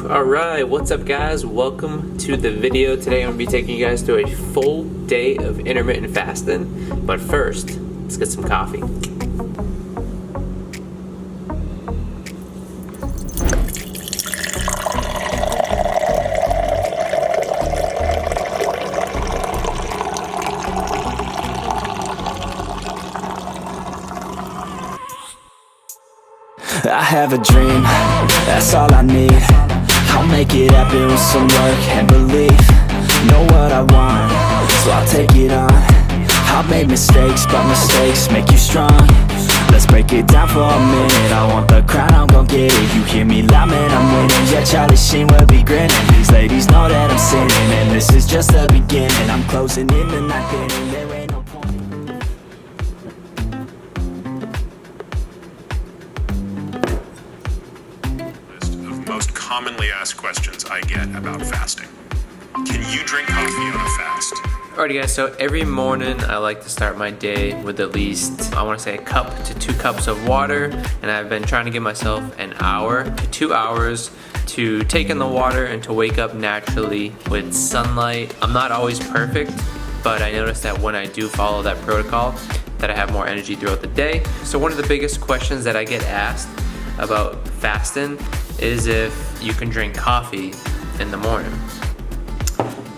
Alright, what's up guys? Welcome to the video. Today I'm going to be taking you guys through a full day of intermittent fasting. But first, let's get some coffee. I have a dream, that's all I need. I'll make it happen with some work and belief. Know what I want, so I'll take it on. I've made mistakes, but mistakes make you strong. Let's break it down for a minute. I want the crown, I'm gon' get it. You hear me loud, man, I'm winning. Yeah, Charlie Sheen will be grinning. These ladies know that I'm sinning, and this is just the beginning. I'm closing in the ninth inning, there ain't no point. Most commonly asked questions I get about fasting. Can you drink coffee on a fast? Alrighty guys, so every morning I like to start my day with at least, I want to say, a cup to 2 cups of water, and I've been trying to give myself an hour to 2 hours to take in the water and to wake up naturally with sunlight. I'm not always perfect, but I notice that when I do follow that protocol, that I have more energy throughout the day. So one of the biggest questions that I get asked about fasting is if you can drink coffee in the morning.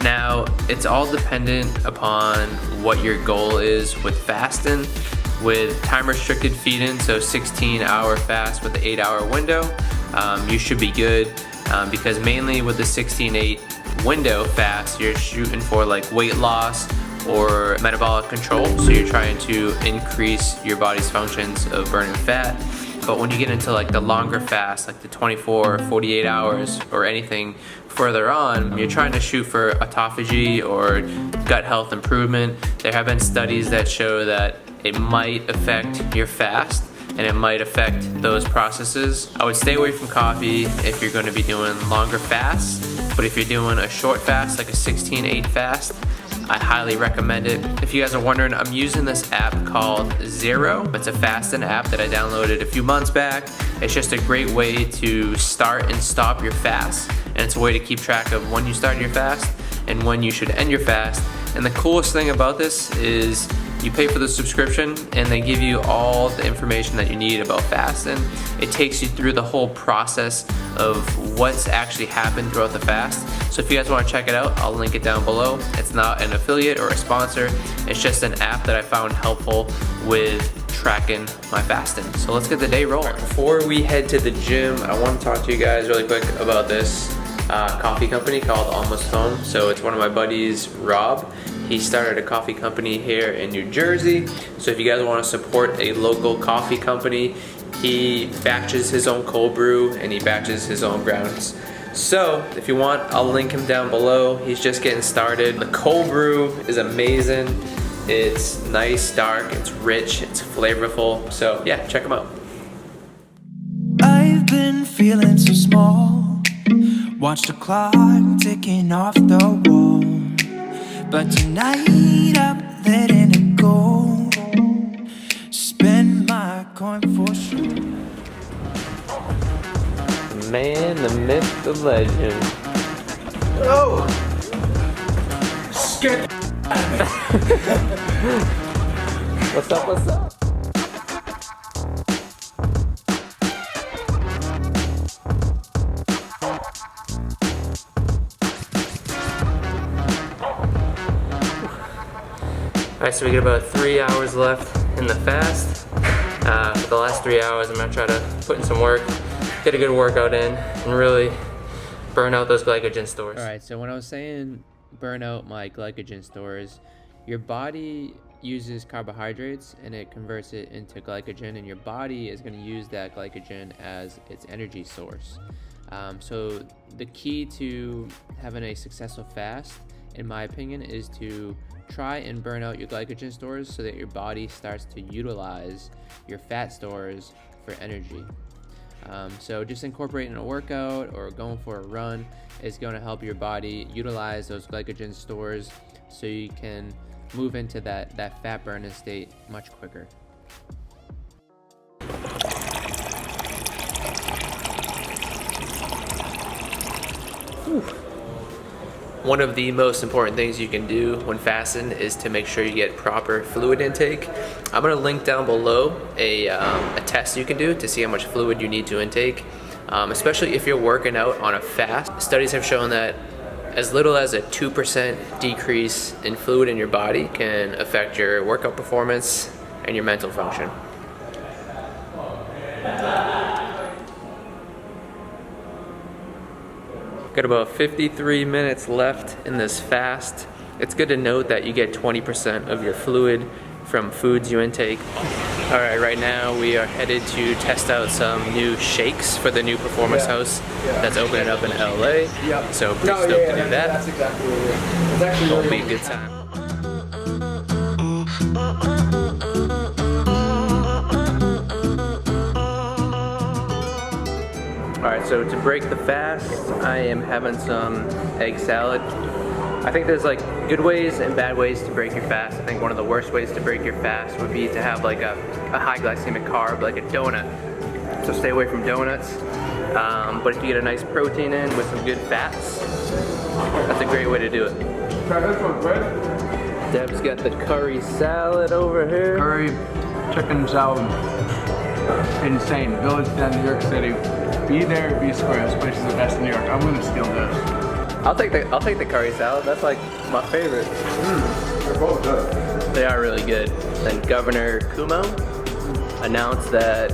Now, it's all dependent upon what your goal is with fasting. With time restricted feeding, so 16-hour fast with an 8-hour window, you should be good, because mainly with the 16-8 window fast, you're shooting for like weight loss or metabolic control, so you're trying to increase your body's functions of burning fat. But when you get into like the longer fast, like the 24 or 48 hours or anything further on, you're trying to shoot for autophagy or gut health improvement. There have been studies that show that it might affect your fast and it might affect those processes. I would stay away from coffee if you're going to be doing longer fasts, but if you're doing a short fast, like a 16-8 fast, I highly recommend it. If you guys are wondering, I'm using this app called Zero. It's a fasting app that I downloaded a few months back. It's just a great way to start and stop your fast. And it's a way to keep track of when you start your fast and when you should end your fast. And the coolest thing about this is you pay for the subscription and they give you all the information that you need about fasting. It takes you through the whole process of what's actually happened throughout the fast. So if you guys want to check it out, I'll link it down below. It's not an affiliate or a sponsor. It's just an app that I found helpful with tracking my fasting. So let's get the day rolling. Before we head to the gym, I want to talk to you guys really quick about this coffee company called Almost Home. So it's one of my buddies, Rob. He started a coffee company here in New Jersey. So if you guys want to support a local coffee company, he batches his own cold brew and he batches his own grounds. So if you want, I'll link him down below. He's just getting started. The cold brew is amazing. It's nice, dark, it's rich, it's flavorful. So yeah, check him out. I've been feeling so small. Watch the clock ticking off the wall. But tonight I'm letting it go. Spend my coin for sure. The man, the myth, the legend. Oh! Scared the out of me. What's up, what's up? Alright, so we get about 3 hours left in the fast. For the last 3 hours, I'm gonna try to put in some work, get a good workout in, and really burn out those glycogen stores. Alright, so when I was saying burn out my glycogen stores, your body uses carbohydrates and it converts it into glycogen, and your body is gonna use that glycogen as its energy source. So the key to having a successful fast, in my opinion, is to try and burn out your glycogen stores so that your body starts to utilize your fat stores for energy. So just incorporating a workout or going for a run is going to help your body utilize those glycogen stores so you can move into that fat burning state much quicker. One of the most important things you can do when fasting is to make sure you get proper fluid intake. I'm gonna link down below a test you can do to see how much fluid you need to intake, especially if you're working out on a fast. Studies have shown that as little as a 2% decrease in fluid in your body can affect your workout performance and your mental function. Got about 53 minutes left in this fast. It's good to note that you get 20% of your fluid from foods you intake. All right, right now we are headed to test out some new shakes for the new Performance House that's opening up in LA. So pretty stoked to do that. That's exactly what it is. It's actually It'll really be a good time. Alright, so to break the fast, I am having some egg salad. I think there's like good ways and bad ways to break your fast. I think one of the worst ways to break your fast would be to have like a high glycemic carb, like a donut. So stay away from donuts. But if you get a nice protein in with some good fats, that's a great way to do it. Try this one, Fred. Deb's got the curry salad over here. Curry chicken salad. Insane. Village Den, New York City. Be there, be square. This place is the best in New York. I'm gonna steal this. I'll take the curry salad. That's like my favorite. They're both good. They are really good. Then Governor Cuomo announced that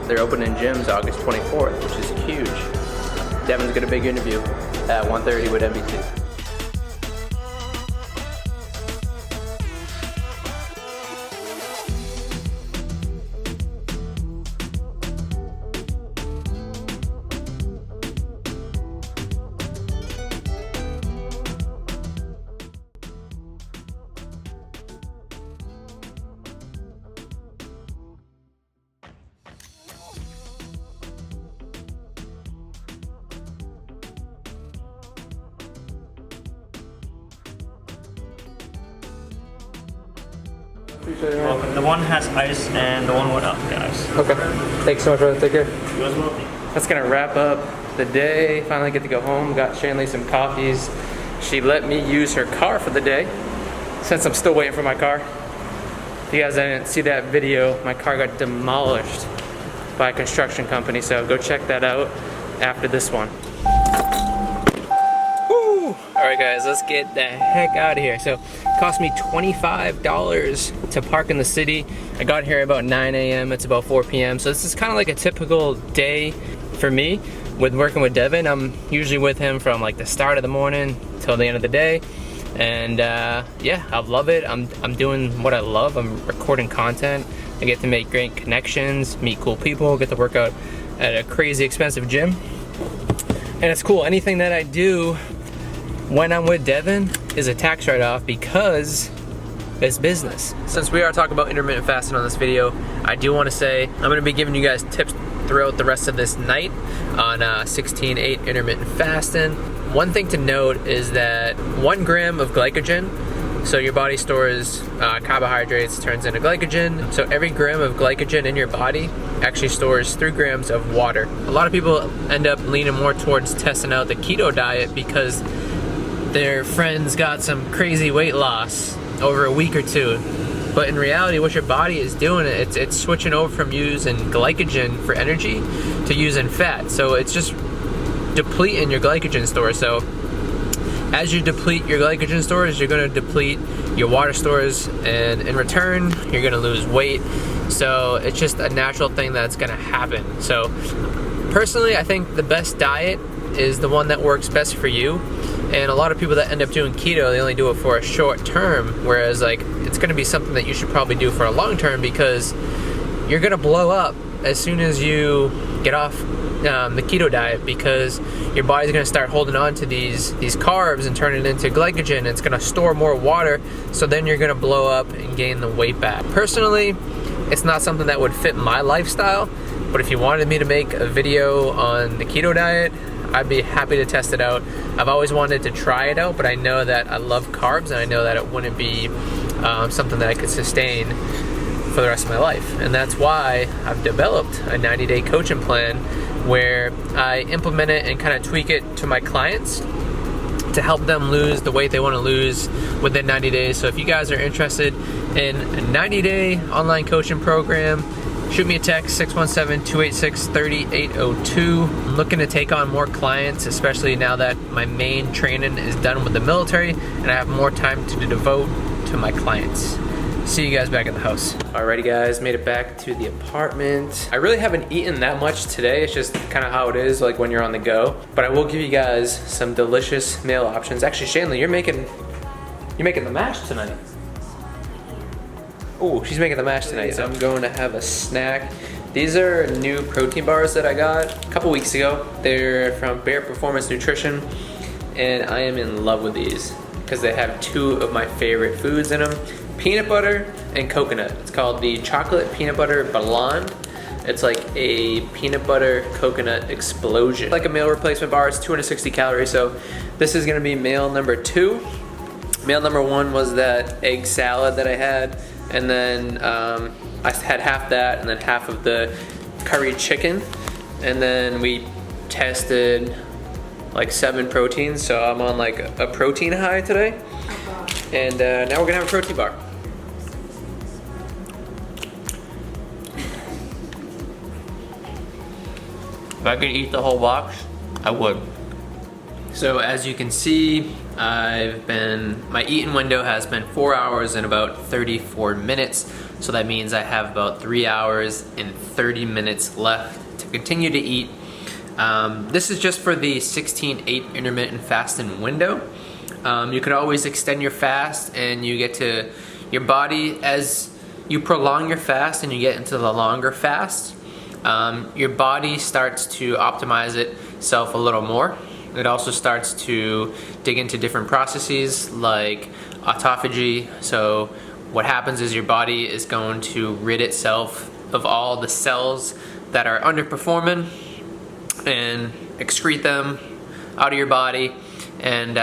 they're opening gyms August 24th, which is huge. Devin's got a big interview at 1:30 with NBC. Welcome. The one has ice and the one without the ice. Okay. Thanks so much, brother. Take care. You as well. That's gonna wrap up the day. Finally get to go home. Got Shanley some coffees. She let me use her car for the day since I'm still waiting for my car. If you guys didn't see that video, my car got demolished by a construction company, so go check that out after this one. Alright guys, let's get the heck out of here. So, it cost me $25 to park in the city. I got here about 9 a.m. It's about 4 p.m. So this is kind of like a typical day for me with working with Devin. I'm usually with him from like the start of the morning till the end of the day. And yeah, I love it. I'm doing what I love. I'm recording content. I get to make great connections, meet cool people, get to work out at a crazy expensive gym. And it's cool. Anything that I do when I'm with Devin is a tax write-off because it's business. Since we are talking about intermittent fasting on this video, I do want to say I'm going to be giving you guys tips throughout the rest of this night on 16/8 intermittent fasting. One thing to note is that 1 gram of glycogen, so your body stores carbohydrates, turns into glycogen. So every gram of glycogen in your body actually stores 3 grams of water. A lot of people end up leaning more towards testing out the keto diet because their friends got some crazy weight loss over a week or two. But in reality, what your body is doing, it's switching over from using glycogen for energy to using fat. So it's just depleting your glycogen stores. So as you deplete your glycogen stores, you're going to deplete your water stores, and in return, you're going to lose weight. So it's just a natural thing that's going to happen. So personally, I think the best diet is the one that works best for you. And a lot of people that end up doing keto, they only do it for a short term, whereas like it's going to be something that you should probably do for a long term, because you're going to blow up as soon as you get off the keto diet, because your body's going to start holding on to these carbs and turn it into glycogen. It's going to store more water, so then you're going to blow up and gain the weight back. Personally, it's not something that would fit my lifestyle, but if you wanted me to make a video on the keto diet, I'd be happy to test it out. I've always wanted to try it out, but I know that I love carbs, and I know that it wouldn't be something that I could sustain for the rest of my life. And that's why I've developed a 90-day coaching plan where I implement it and kind of tweak it to my clients to help them lose the weight they want to lose within 90 days. So if you guys are interested in a 90-day online coaching program, shoot me a text, 617-286-3802. I'm looking to take on more clients, especially now that my main training is done with the military and I have more time to devote to my clients. See you guys back at the house. Alrighty guys, made it back to the apartment. I really haven't eaten that much today. It's just kind of how it is, like when you're on the go. But I will give you guys some delicious meal options. Actually, Shanley, you're making the mash tonight. Oh, she's making the mash tonight, so I'm going to have a snack. These are new protein bars that I got a couple weeks ago. They're from Bear Performance Nutrition, and I am in love with these because they have two of my favorite foods in them. Peanut butter and coconut. It's called the Chocolate Peanut Butter Blonde. It's like a peanut butter coconut explosion. Like a meal replacement bar, it's 260 calories, so this is gonna be meal number 2. Meal number 1 was that egg salad that I had, and then I had half that and then half of the curry chicken, and then we tested like 7 proteins, so I'm on like a protein high today. And now we're gonna have a protein bar. If I could eat the whole box, I would. So as you can see, my eating window has been 4 hours and about 34 minutes. So that means I have about 3 hours and 30 minutes left to continue to eat. This is just for the 16/8 intermittent fasting window. You could always extend your fast, and you get to your body as you prolong your fast and you get into the longer fast. Your body starts to optimize itself a little more. It also starts to dig into different processes like autophagy. So what happens is your body is going to rid itself of all the cells that are underperforming and excrete them out of your body, and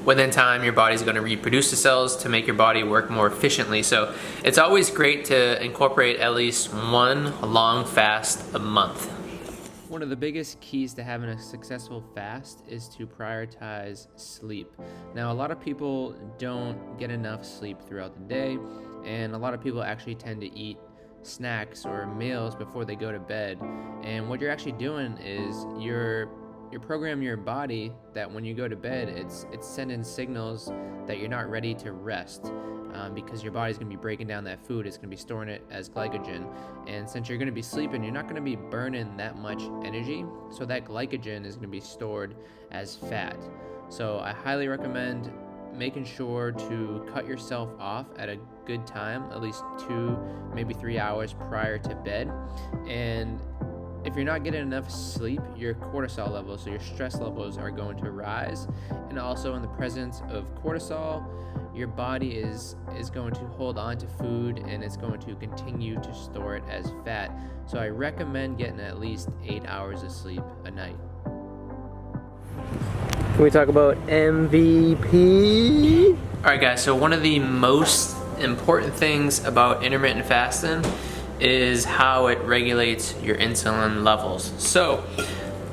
within time your body's going to reproduce the cells to make your body work more efficiently. So it's always great to incorporate at least one long fast a month. One of the biggest keys to having a successful fast is to prioritize sleep. Now, a lot of people don't get enough sleep throughout the day, and a lot of people actually tend to eat snacks or meals before they go to bed. And what you're actually doing is you're programming your body that when you go to bed, it's sending signals that you're not ready to rest, because your body's going to be breaking down that food. It's going to be storing it as glycogen, and since you're going to be sleeping, you're not going to be burning that much energy, so that glycogen is going to be stored as fat. So I highly recommend making sure to cut yourself off at a good time, at least 2, maybe 3 hours prior to bed. And if you're not getting enough sleep, your cortisol levels, so your stress levels, are going to rise. And also in the presence of cortisol, your body is going to hold on to food, and it's going to continue to store it as fat. So I recommend getting at least 8 hours of sleep a night. Can we talk about MVP? Alright guys, so one of the most important things about intermittent fasting is how it regulates your insulin levels. So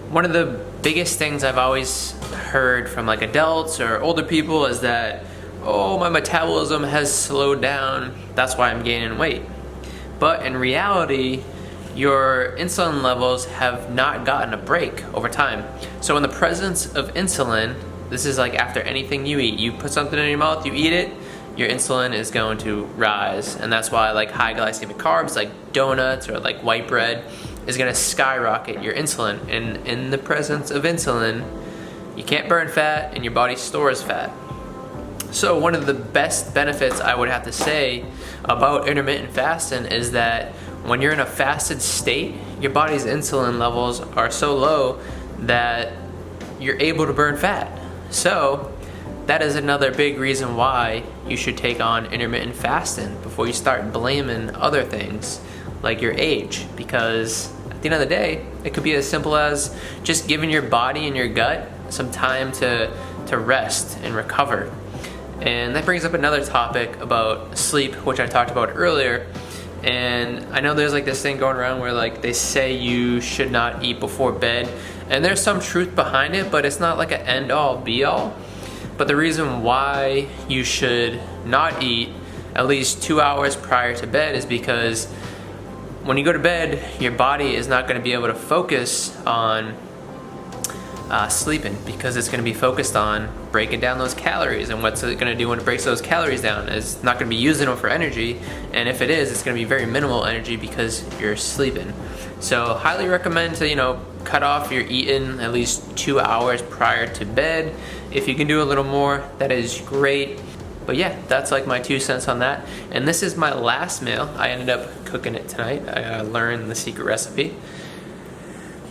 one of the biggest things I've always heard from like adults or older people is that, oh, my metabolism has slowed down, that's why I'm gaining weight. But in reality, your insulin levels have not gotten a break over time. So in the presence of insulin, this is like after anything you eat, you put something in your mouth, you eat it, your insulin is going to rise. And that's why like high glycemic carbs like donuts or like white bread is going to skyrocket your insulin. And in the presence of insulin, you can't burn fat and your body stores fat. So one of the best benefits I would have to say about intermittent fasting is that when you're in a fasted state, your body's insulin levels are so low that you're able to burn fat. So that is another big reason why you should take on intermittent fasting before you start blaming other things like your age, because at the end of the day, it could be as simple as just giving your body and your gut some time to rest and recover. And that brings up another topic about sleep, which I talked about earlier, And I know there's like this thing going around where like they say you should not eat before bed, and there's some truth behind it, but it's not like an end all be all. But the reason why you should not eat at least 2 hours prior to bed is because when you go to bed, your body is not going to be able to focus on sleeping, because it's going to be focused on breaking down those calories. And what's it going to do when it breaks those calories down? It's not going to be using them for energy, and if it is, it's going to be very minimal energy because you're sleeping. So highly recommend to cut off your eating at least 2 hours prior to bed. If you can do a little more, that is great. But yeah, that's like my 2 cents on that. And this is my last meal. I ended up cooking it tonight. I learned the secret recipe.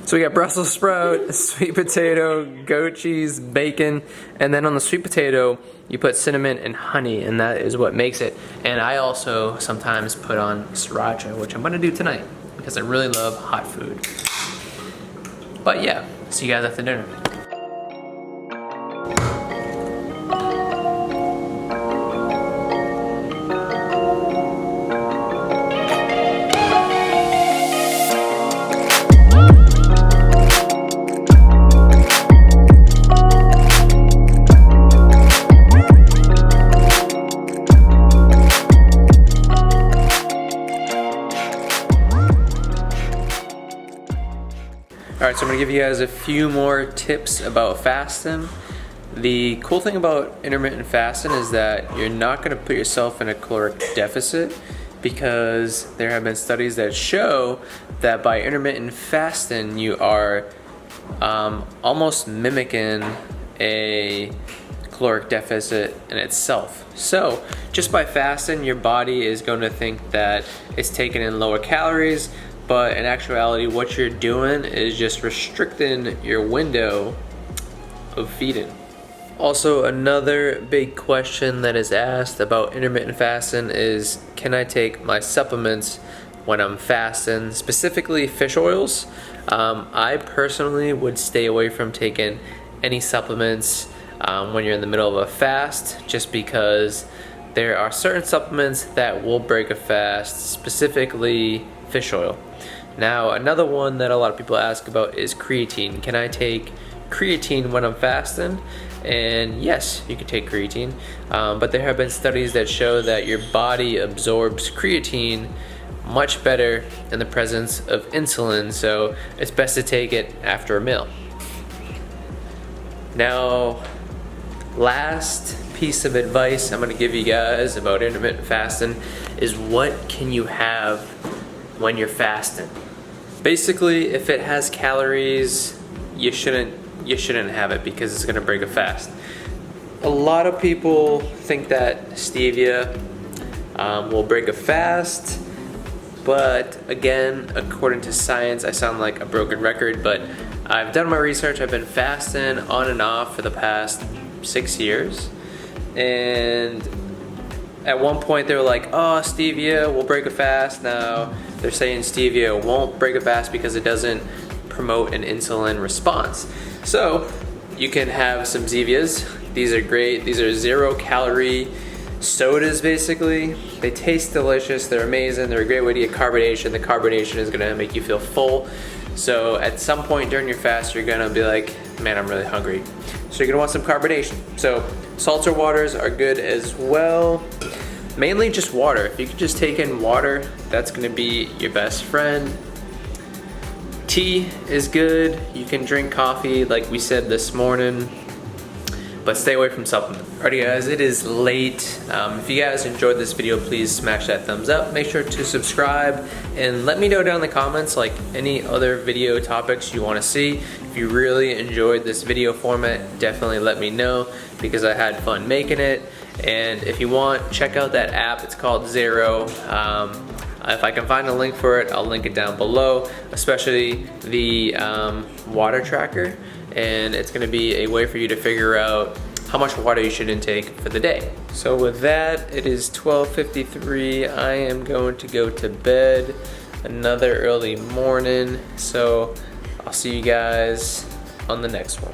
So we got Brussels sprout, sweet potato, goat cheese, bacon, and then on the sweet potato, you put cinnamon and honey, and that is what makes it. And I also sometimes put on sriracha, which I'm gonna do tonight because I really love hot food. But yeah, see you guys after dinner. Alright, so I'm going to give you guys a few more tips about fasting. The cool thing about intermittent fasting is that you're not going to put yourself in a caloric deficit, because there have been studies that show that by intermittent fasting you are almost mimicking a caloric deficit in itself. So just by fasting, your body is going to think that it's taking in lower calories, but in actuality what you're doing is just restricting your window of feeding. Also, another big question that is asked about intermittent fasting is, can I take my supplements when I'm fasting, specifically fish oils? I personally would stay away from taking any supplements when you're in the middle of a fast, just because there are certain supplements that will break a fast, specifically fish oil. Now, another one that a lot of people ask about is creatine. Can I take creatine when I'm fasting? And yes, you can take creatine, but there have been studies that show that your body absorbs creatine much better in the presence of insulin, so it's best to take it after a meal. Now, last piece of advice I'm going to give you guys about intermittent fasting is, what can you have when you're fasting? Basically, if it has calories, you shouldn't have it, because it's going to break a fast. A lot of people think that stevia will break a fast, but again, according to science, I sound like a broken record, but I've done my research. I've been fasting on and off for the past 6 years, and at one point they were like, oh, stevia will break a fast. Now they're saying stevia won't break a fast because it doesn't promote an insulin response. So you can have some Zevias. These are great. These are 0-calorie sodas, basically. They taste delicious. They're amazing. They're a great way to get carbonation. The carbonation is going to make you feel full. So at some point during your fast, you're going to be like, man, I'm really hungry. So you're going to want some carbonation. So seltzer waters are good as well. Mainly just water. If you can just take in water, that's going to be your best friend. Tea is good. You can drink coffee like we said this morning, but stay away from supplements. Alrighty guys, it is late. If you guys enjoyed this video, please smash that thumbs up. Make sure to subscribe and let me know down in the comments like any other video topics you want to see. If you really enjoyed this video format, definitely let me know, because I had fun making it. And if you want, check out that app. It's called Zero. If I can find a link for it, I'll link it down below, especially the water tracker. And it's going to be a way for you to figure out how much water you should intake for the day. So with that, it is 12:53. I am going to go to bed. Another early morning. So I'll see you guys on the next one.